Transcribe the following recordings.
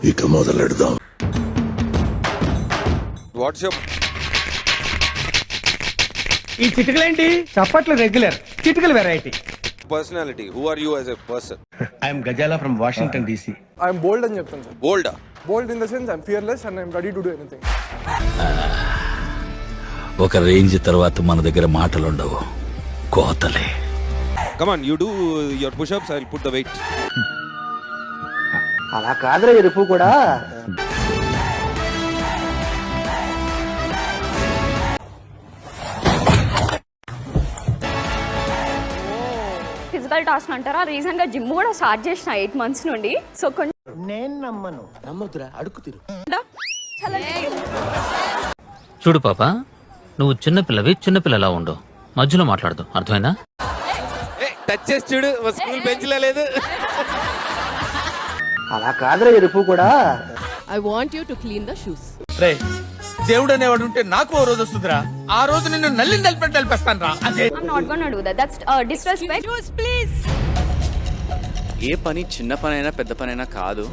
ఇక మొదలెడదాం. What's your ఈ చిటికలేంటి? చప్పట్లు రెగ్యులర్, చిటికలు variety. Personality? Who are you as a person? I'm Ghazala from Washington DC. I'm bold అని చెప్తాను సార్. బోల్డా? Bold in the sense I'm fearless and I'm ready to do anything. ఒక range తర్వాత మన దగ్గర మాటలుండవు, కోతలే. Come on, you do your push-ups, I'll put the weight. అలా కాదురా ఎరుపు కూడా. ఫిజికల్ టాస్క్ అంటారా? రీసెంట్ గా జిమ్ కూడా స్టార్ట్ చేసిన 8 months నుండి. సో కొంచెం నేను నమ్మదురా, అడుగు తిరు. చూడు పాప, నువ్వు చిన్నపిల్లవి, చిన్నపిల్లలా ఉండు, మధ్యలో మాట్లాడదు, అర్థమైందా? టచ్ చేసి చూడు, స్కూల్ బెంచ్ లో లేదు. అలా కాదురా ఎరుపు కూడా. I want you to clean the shoes. రే, దేవుడు అనేవాడు ఉంటే నాకు ఓ రోజు వస్తుందిరా. ఆ రోజు నిన్ను నలిపేస్తాను రా. I'm not gonna do that. That's disrespect. Shoes, please. ఏ పని చిన్న పనైనా పెద్ద పనైనా కాదు.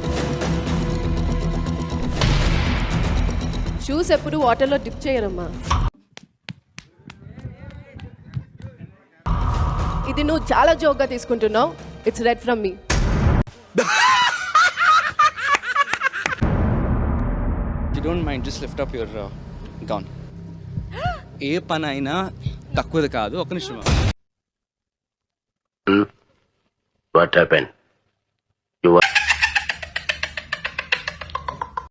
షూస్ ఎప్పుడు వాటర్లో డిప్ చేయరమ్మా. ఇది నువ్వు చాలా జోక్గా తీసుకుంటున్నావు. It's red from me. You don't mind, just lift up your gown. ఏ పని అయినా తక్కువది కాదు. ఒక నిమిషం. What happened?